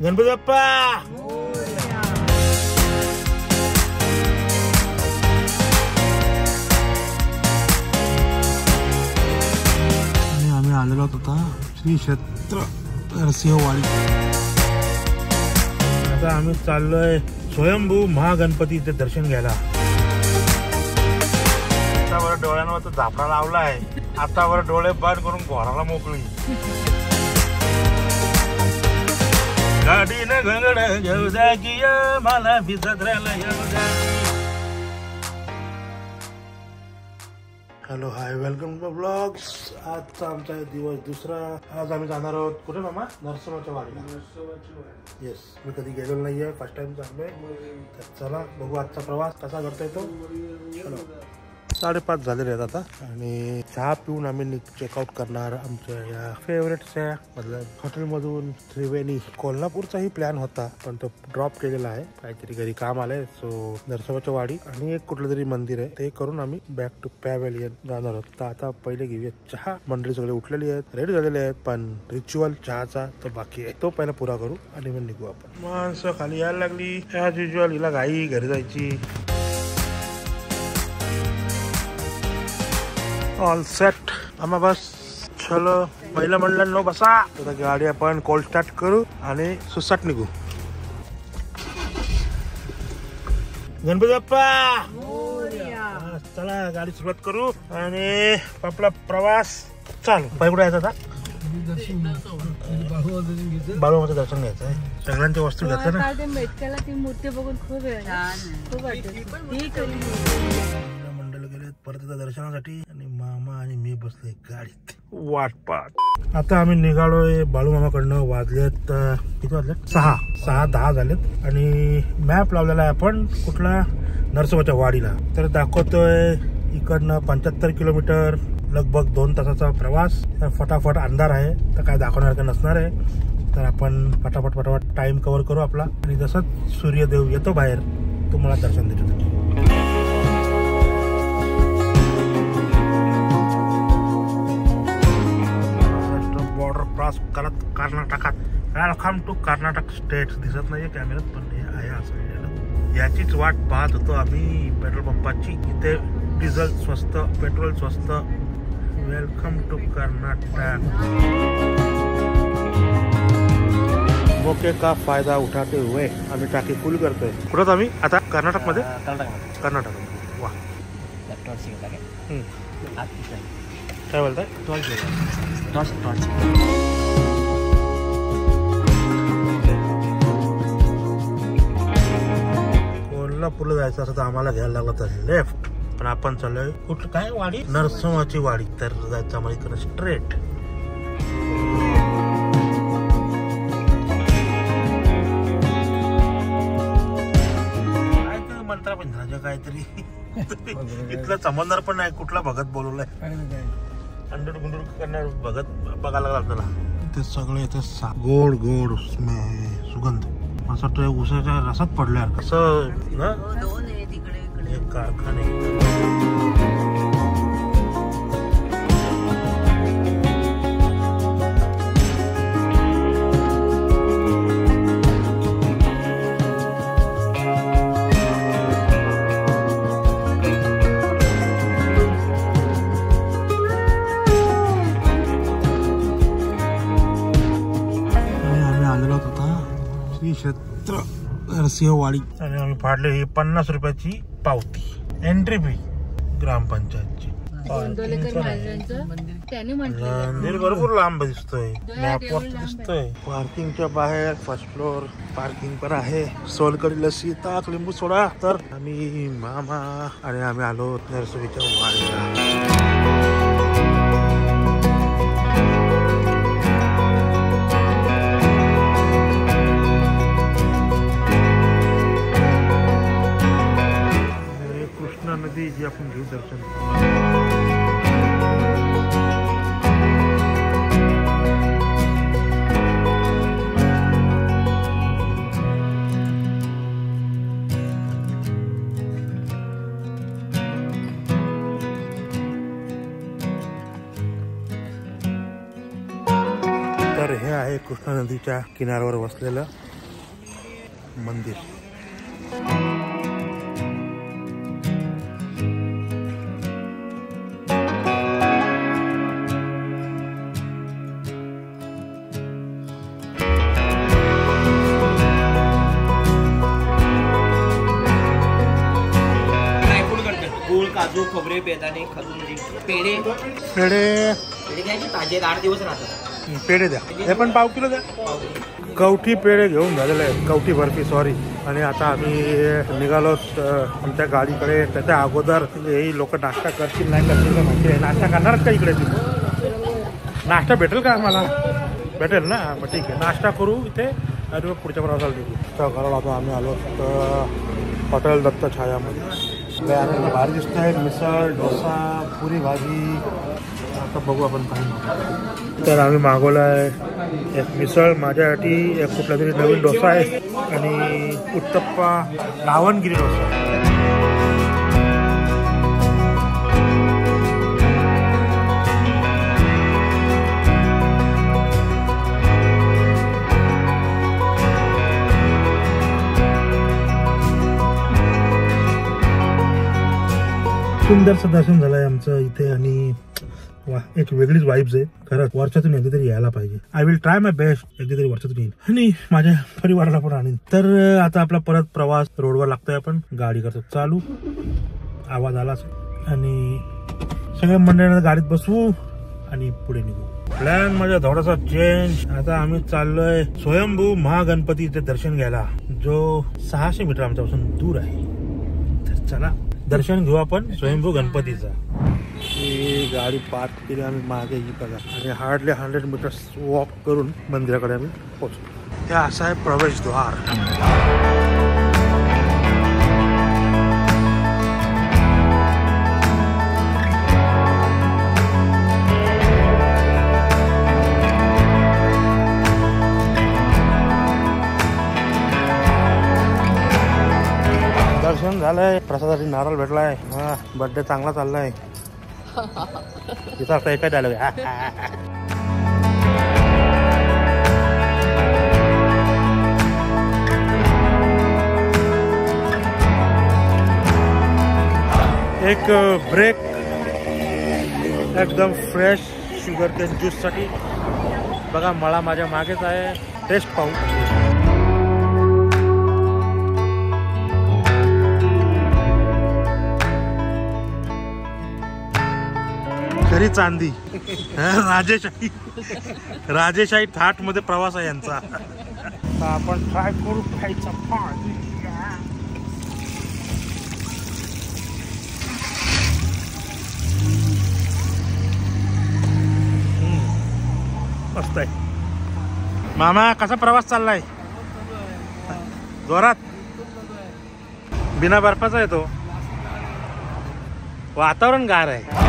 गणपती बाप्पा आम्ही आलेलो होता श्री क्षेत्र नरसिंहवाडी. आता आम्ही चाललोय स्वयंभू महागणपतीचे दर्शन घ्यायला. आतावर डोळ्यांवर तो झापडा लावलाय. आतावर डोळे बंद करून घोराला मोकळी. गाडीने घंगड घेऊ द्या की मला भिजद्राला येऊ द्या. Hello hi welcome to blogs. आजचा आमचा दिवस दुसरा. आज आम्ही जाणार आहोत कुठे मामा? नरसोबाच्या वाडीला. येस, मी कधी गेलेलो नाहीये, फर्स्ट टाइम चाललोय. तर चला बघू आजचा प्रवास कसा करता येतो. चलो 5:30 झालेले आहेत आता आणि चहा पिऊन आम्ही चेकआउट करणार आमच्या या फेवरेटच्या मतलब हॉटेलमधून. त्रिवेणी कोल्हापूरचाही प्लॅन होता पण तो ड्रॉप केलेला आहे. काहीतरी घरी काम आलंय. सो नरसोबाच्या वाडी आणि एक कुठलं तरी मंदिर आहे ते करून आम्ही बॅक टू पॅव्हेलियन जाणार आहोत. तर आता पहिले घेऊया चहा. मंडळी सगळे उठलेली आहेत, रेडी झालेले आहेत, पण रिच्युअल चहाचा तो बाकी आहे. तो पहिला पुरा करू आणि मग निघू आपण. माणसं खाली यायला लागली ॲज युज्युअल. हिला घाई घरी जायची. ऑल सेट आम्हा बस. चलो पहिलं म्हणलं बसा. आता गाडी आपण कोल्ड स्टार्ट करू आणि सुसाट निघू. गणपती बाप्पा चला गाडी सुरुवात करू आणि आपला प्रवास चालू. पाय कुठे यायचा आता? बाळूमाचं दर्शन घ्यायचं आहे. सगळ्यांच्या वस्तू घेतल्या ना. ती मूर्ती बघून खूप मंडळ गेले परत दर्शनासाठी आणि मामा आणि मी बसलोय गाडीत वाट पाहत. आता आम्ही निघालोय बाळूमामाकडनं. वाजलेत किती वाजलेत? 6:10 झालेत आणि मॅप लावलेला आहे आपण कुठला? नरसोबाच्या वाडीला. तर दाखवतोय इकडनं 75 किलोमीटर, लगभग 2 तासाचा प्रवास. तर फटाफट अंधार आहे तर काय दाखवणार का नसणार आहे. तर आपण फटाफट टाइम कव्हर करू आपला आणि जसंच सूर्यदेव येतो बाहेर तुम्हाला दर्शन देतो. बॉर्डर क्रॉस करत कर्नाटकात. Welcome to Karnataka state. दिसत नाहीये कॅमेऱ्यात पण हे आहे असं. याचीच वाट पाहत होतो आम्ही पेट्रोल पंपाची. इथे डिझेल स्वस्त, पेट्रोल स्वस्त. Welcome to Karnataka. मौके का फायदा उठाते हुए आम्ही टाकी फुल करतोय. कुठं आम्ही आता? कर्नाटक मध्ये. कर्नाटक वा. काय बोलताय? कोल्हापूरला जायचं असं तर आम्हाला घ्यायला लागलं तर लेफ्ट. पण आपण चाललोय कुठं? काय वाडी? नरसोबाची वाडी. तर जायचं आम्हाला इकडे स्ट्रेट. काय मंत्रा पण झालं काहीतरी. इथलं समजणार पण नाही कुठला भगत बोलवलाय. अंडर गुंडूर करणार भगत बघायला लागला आपल्याला. ते सगळे इथे गोड गोड सुगंध असं वाटतं उसाच्या रसात पडल्या कसं ना. एक कारखाने. श्री क्षेत्र नरसिंहवाडी आणि आम्ही फाडले ही 50 रुपयाची पावती. एंट्री फी ग्रामपंचायतची. मंदिर भरपूर लांब दिसतोय. मॅपवर दिसतोय. पार्किंगच्या बाहेर फर्स्ट फ्लोर पार्किंग पण आहे. सोलकढी, लस्सी, ताक, लिंबू सोडा. तर आम्ही मामा आणि आम्ही आलो नरसोबाच्या वाडीला. नदी जी आपण घेऊ दर्शन. तर हे आहे कृष्णा नदीच्या किनाऱ्यावर वसलेलं मंदिर. काजू खोबरे बेदाणे खजुंदी पेढे घ्यायचे ताजे 8 दिवस राहतात. पेढे द्या. हे पण पाव किलो द्या. कवठी पेढे घेऊन झालेले आहेत. कवठी बर्फी सॉरी. आणि आता आम्ही निघालो आमच्या गाडीकडे. त्याच्या अगोदर हे लोक नाश्ता करतील नाही करतील का माहिती आहे. नाश्ता करणारच का इकडे? नाश्ता भेटेल का आम्हाला? भेटेल ना. मग ठीक आहे, नाश्ता करू इथे आणि मग पुढच्या प्रवासाला निघू. घराला आता आम्ही आलो हॉटेल दत्त छायामध्ये. आनंद भारी दिसत आहे. मिसळ डोसा पुरी भाजी. आता बघू आपण काही. तर आम्ही मागवला आहे एक मिसळ माझ्यासाठी, एक कुठला तरी नवीन डोसा आहे आणि उत्तप्पा रावणगिरी डोसा. सुंदरचं दर्शन झालंय आमचं इथे आणि वा एक वेगळीच वाईब्स आहे. खरंच वर्षातून एकदा तरी यायला पाहिजे. I will try my best. एकदा तरी वर्षातून येईल आणि माझ्या परिवाराला पण आणीन. तर आता आपला परत प्रवास रोडवर लागतोय. आपण गाडी करतो चालू. आवाज आलाच आणि सगळ्या मंडळींना गाडीत बसवू आणि पुढे निघू. प्लॅन माझा थोडासा चेंज. आता आम्ही चाललोय स्वयंभू महागणपतीचे दर्शन घ्यायला, जो 600 मीटर आमच्यापासून दूर आहे. तर चला दर्शन घेऊ आपण स्वयंभू गणपतीचा. ही गाडी पार्क केली आम्ही मागे ही बघा आणि हार्डली 100 मीटर्स वॉक करून मंदिराकडे आम्ही पोहोचलो. हे असं आहे प्रवेशद्वार. दर्शन झालंय. प्रसादासाठी नारळ भेटलाय. बर्थडे चांगला चाललाय. तिचा आता एका डायलॉग एक ब्रेक एकदम फ्रेश शुगर केन ज्यूस साठी. बघा मळा माझ्या मागेच आहे. टेस्ट पाहू. खरी चांदी. राजेशाही थाट मध्ये प्रवास आहे यांचा. आपण ट्राय करू खायचा पान. मस्त आहे. मामा कसा प्रवास चाललाय? जोरात. बिना बर्फाचा आहे तो. वातावरण गार आहे.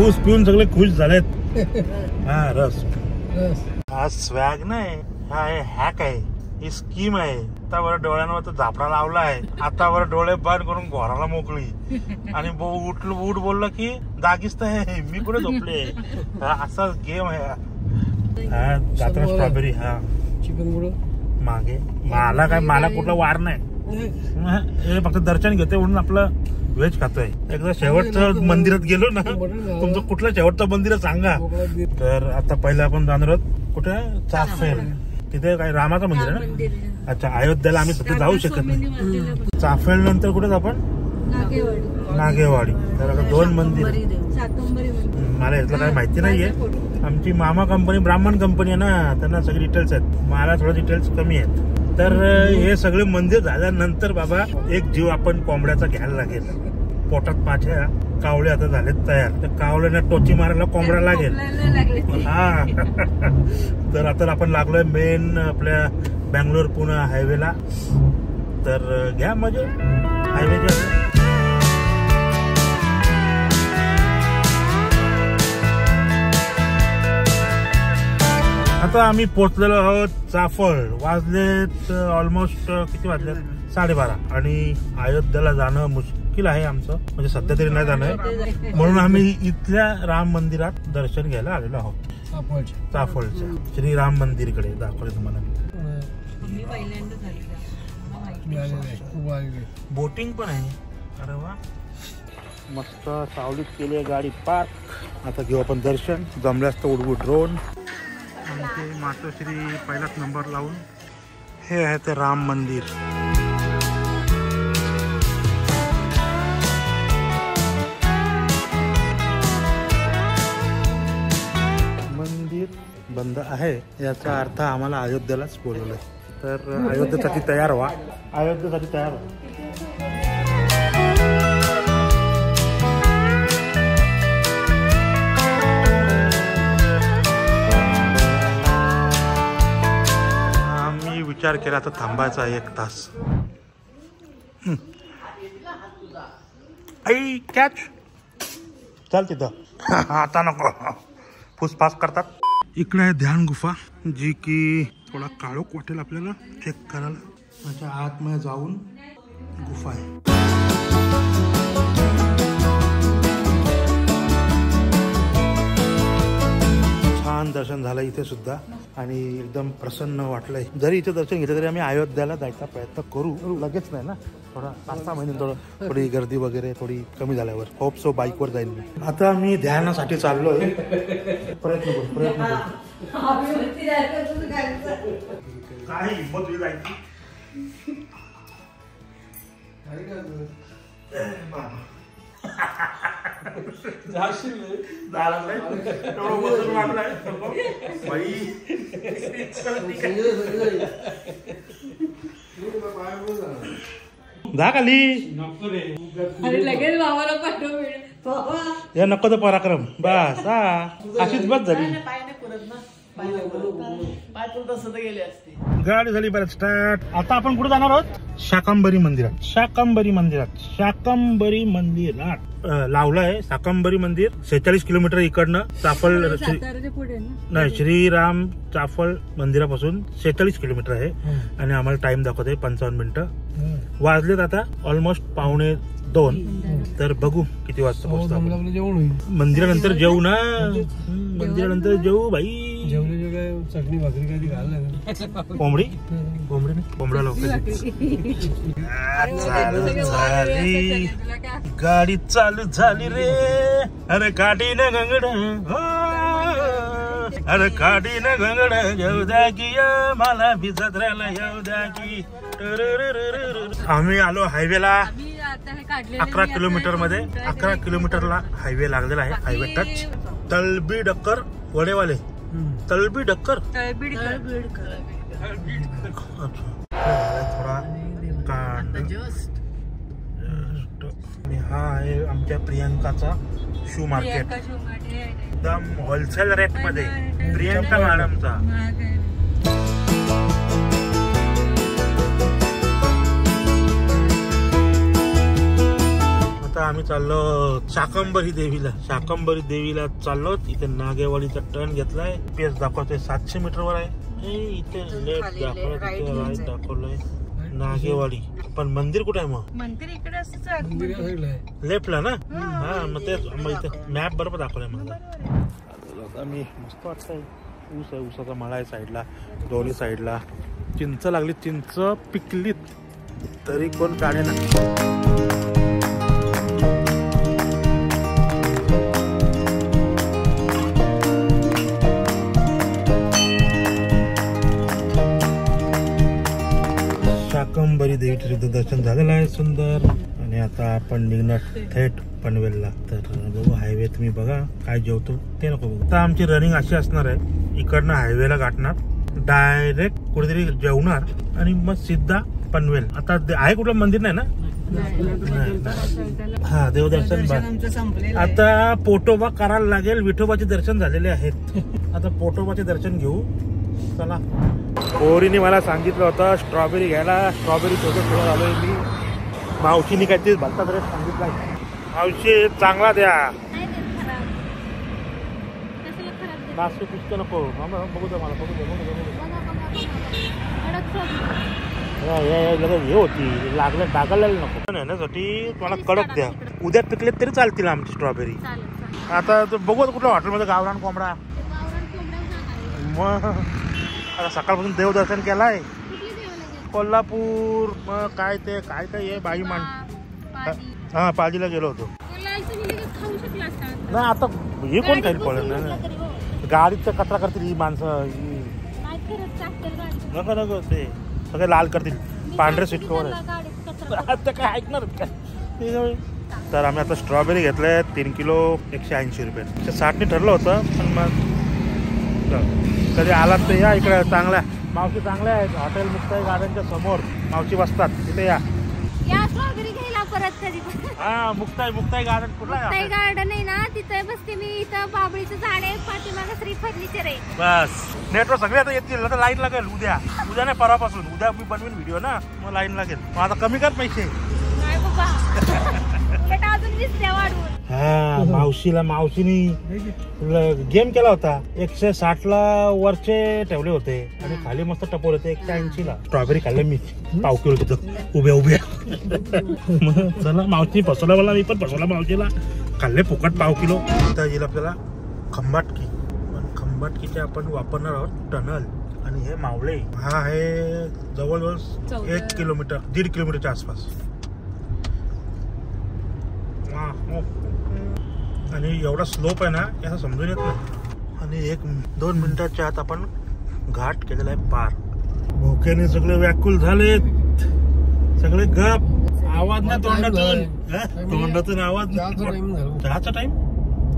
ऊस पिऊन सगळे खुश झालेत. हा रस. हा स्वॅग नाही, हा हॅक आहे. ही स्कीम आहे. आता वर डोळ्यांवर तो झापडा लावला आहे. आता वर डोळे बंद करून घोराला मोकळी आणि उठ बोललं की जागीच आहे. मी कुठे झोपले. हा असा गेम आहे. हा जातो स्ट्रॉबेरी. हा चिकन मागे मला कुठला वार नाही. हे फक्त दर्शन घेतोय म्हणून आपलं व्हेज खातोय. एकदा शेवटचं मंदिरात गेलो ना, तुमचं कुठलं शेवटचं मंदिर सांगा. तर आता पहिलं आपण जाणार आहोत कुठे? चाफेल. तिथे काय रामाचं मंदिर आहे ना. अच्छा, अयोध्याला आम्ही सध्या जाऊ शकत नाही. चाफेल नंतर कुठे आपण? नागेवाडी. तर आता 2 मंदिर. मला यातलं काही माहिती नाहीये. आमची मामा कंपनी ब्राह्मण कंपनी आहे ना, त्यांना सगळे डिटेल्स आहेत. मला थोडं डिटेल्स कमी आहेत. तर हे सगळे मंदिर झाल्यानंतर बाबा एक जीव आपण कोंबड्याचा घ्यायला लागेल. पोटात माझ्या कावळे आता झालेत तयार. तर कावळ्यांना टोची मारायला कोंबडा लागेल. हा तर आता आपण लागलोय मेन आपल्या बँगलोर पुणे हायवेला. तर घ्या मजे हायवेच्या. आता आम्ही पोहोचलेलो आहोत चाफळ. वाजलेत ऑलमोस्ट किती वाजले? 12:30 आणि अयोध्येला जाणं मुश्किल आहे आमचं, म्हणजे सध्या तरी नाही जाणं आहे. म्हणून आम्ही इथल्या राम मंदिरात दर्शन घ्यायला आलेलो आहोत. चाफळच्या श्रीराम मंदिरकडे दाखवले तुम्हाला. बोटिंग पण आहे. अरे वा, मस्त सावलीत केली आहे गाडी पार्क. आता घेऊ आपण दर्शन. जमल्यास तर उडवू ड्रोन. आमचे मातोश्री पहिलाच नंबर लावून. हे आहे ते राम मंदिर. मंदिर बंद आहे याचा अर्थ आम्हाला अयोध्येलाच बोलवलंय. तर अयोध्येसाठी तयार व्हा. अयोध्येसाठी तयार व्हा. आम्ही विचार केला तर थांबायचा 1 तास. आई कॅच चाल तिथं. आता नको, फुसफास करतात. इकडे आहे ध्यान गुफा, जी की थोडा काळोख वाटेल आपल्याला चेक करायला. त्याच्या आतमध्ये जाऊन गुफा आहे. छान दर्शन झालं इथे सुद्धा आणि एकदम प्रसन्न वाटलंय. जरी इथे दर्शन घेतलं तरी आम्ही अयोध्येला जायचा प्रयत्न करू. लगेच नाही ना, थोडा 5-6 महिने थोडी गर्दी वगैरे थोडी कमी झाल्यावर होप सो बाईकवर जाईल मी. आता मी ध्यानासाठी चाललोय. प्रयत्न करू. काय हिंमत होईल जायची. जा खाली. लगेच बाबाला पाठव. या नको तर पराक्रम. बस अशीच बस झाली. गाडी झाली बरं स्टार्ट. आता आपण कुठे जाणार आहोत? शाकंभरी मंदिरात. शाकंभरी मंदिरात लावलंय. शाकंभरी मंदिर 46 किलोमीटर इकडनं चाफळ नाही श्रीराम चाफळ मंदिरापासून 46 किलोमीटर आहे. आणि आम्हाला टाइम दाखवते 55 मिनिटं. वाजलेत आता ऑलमोस्ट 1:45. तर बघू किती वाजता पोहोचतो. मंदिरानंतर जेवू ना. मंदिरानंतर जेवू भाई. चटणी भाकरी कधी घाल. कोंबडा लवकर. गाडी चालू झाली रे. अरे काठी न गंगड. अरे काठी न गंगड. येऊ द्या की मला भिजत राहिला. येऊ द्या की. आम्ही आलो हायवेला. 11 किलोमीटर मध्ये 11 किलोमीटरला हायवे लागलेला आहे. Highway touch. तळबी डक्कर वडेवाले. तळबी डक्कर. थोडा आणि हा आहे आमच्या प्रियंकाचा शू मार्केट. एकदम होलसेल रेट मध्ये प्रियंका मॅडमचा. आता आम्ही चाललो शाकंभरी देवीला चाललो. इथे नागेवाडीचा टर्न घेतलाय. पेस दाखवतोय 700 मीटरवर आहे. इथे लेफ्ट दाखवलं, दाखवलंय नागेवाडी. पण मंदिर कुठे आहे मग? मंदिर इकडे लेफ्टला ना. हा मग तेच इथे मॅप बरोबर दाखवलाय मला. आता मी मस्त वाटतंय. ऊस आहे, ऊसाचा मळा आहे साईडला. दोन्ही साईडला चिंच लागली. चिंच पिकलीत तरी कोण काढे ना. शाकंभरी देवीचं सुद्धा दर्शन झालेलं आहे सुंदर. आणि आता आपण निघणार थेट पनवेलला. तर बघू हायवे तुम्ही बघा. काय जेवतो ते नको बघू. आता आमची रनिंग अशी असणार आहे. इकडनं हायवेला गाठणार, डायरेक्ट कुठेतरी जेवणार आणि मग सिद्धा पनवेल. आता आहे कुठलं मंदिर नाही ना. हा देवदर्शन. आता पोटोबा करायला लागेल. विठोबाचे दर्शन झालेले आहेत. आता पोटोबाचे दर्शन घेऊ. चला. पोरीने मला सांगितलं होतं स्ट्रॉबेरी घ्यायला. स्ट्रॉबेरी थोडं आलोय मी. मावशीने काहीतरी भलताच रेट सांगितला. मावशी चांगला द्या. नाशिक पुस्तक नको. बघू द्या मला. बघू द्या. हे होती लागलं टाकायला नको नेण्यासाठी तुम्हाला कडक द्या. उद्या पिकले तरी चालतील आमची स्ट्रॉबेरी. आता बघू कुठल्या हॉटेलमध्ये गावरान कोंबडा. मग आता सकाळपासून देवदर्शन केलाय कोल्हापूर. मग काय ते काय काय आहे बाई मान. हा पाजीला गेलो होतो ना. आता हे कोण काही पळेल ना. गाडीचा कचरा करतील ही माणसं. नको नको ते सगळे लाल करतील. पांढरे सीट कवर आहे. आता काय ऐकणार काय. तर आम्ही आता स्ट्रॉबेरी घेतल्या 3 किलो 180 रुपये. 160 ठरलं होतं पण मग कधी आलात तर या इकडे. चांगल्या मावशी चांगल्या आहेत. हॉटेल मुक्ताई गार्डनच्या समोर मावशी बसतात तिथे या. स्ट्रॉबेरी घ्यायला परत कधी. हा मुक्ताई गार्डन कुठला आहे. मुक्ताई गार्डन आहे ना तिथे बसते मी. इथं बाबळीचं झाड आहे पाठीमागे श्री फर्निचर आहे. बस नेटवर्क सगळे आता येतील. आता लाईन लागेल उद्या नाही परवापासून. उद्या मी बनवीन व्हिडिओ ना मग लाईन लागेल. मग आता कमी कर पैसे. नाही बाबा अजून 20 द्या वाढवून. हा मावशीनी गेम केला होता. 160 ला वरचे ठेवले होते आणि खाली मस्त टपोर होते 180 ला. स्ट्रॉबेरी खाल्ले मी पाव किलो तिथं उभ्या. चला मावशी फसवला मला. मी पण फसवला मावशीला. खाल्ले फुकट पाव किलो. येईल आपल्याला खंबाटकी. पण खंबाटकीचे आपण वापरणार आहोत टनल. आणि हे मावळे हा आहे जवळजवळ 1 किलोमीटर 1.5 किलोमीटरच्या आसपास. आणि एवढा स्लोप आहे ना असं समजून येत नाही. आणि 1-2 मिनिटाच्या आत आपण घाट केलेला आहे पार. भोक्याने सगळे व्याकुल झालेत. सगळे गप. आवाज ना तोंडातून आवाज. चहाचा टाइम.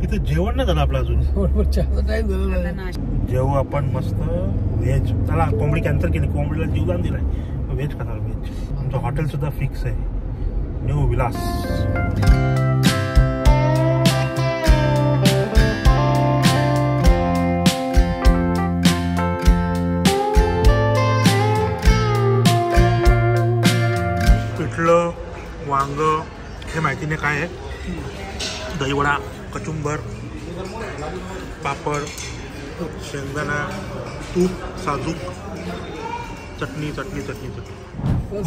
इथे जेवण नाही झालं आपलं अजून. चहाचा टाइम झाला. जेवू आपण मस्त व्हेज. चला कोंबडी कॅन्सल केली. कोंबडीला जीवदान दिलाय. व्हेज खाणार व्हेज. आमचं हॉटेल सुद्धा फिक्स आहे न्यू विलास. पिठलं वांग हे माहिती नाही काय आहे. दहीवडा कचुंबर पापड शेंगदाणा तूप साजूक चटणी.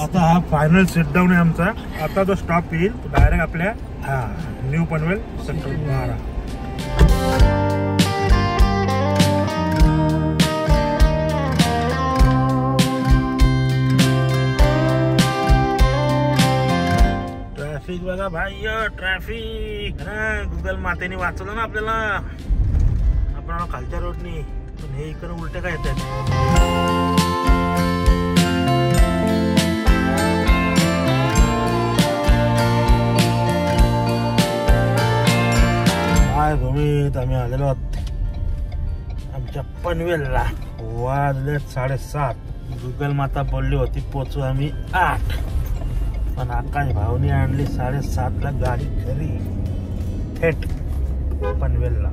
आता हा फायनल सेट डाऊन आहे आमचा. आता जो स्टॉप येईल डायरेक्ट आपल्या न्यू पनवेल सेक्टर 12. ट्रॅफिक बघा भाई. ट्रॅफिक गुगल मातेने वाचवलं ना आपल्याला. आपण खालच्या रोडनी. पण हे इकडे उलटे काय येतात. आम्ही आलेलो आहोत आमच्या पनवेलला. वाजले 7:30. गुगल माता बोलली होती पोचू आम्ही 8. पण आकाश भाऊनी आणली 7:30 ला गाडी घरी थेट पनवेलला.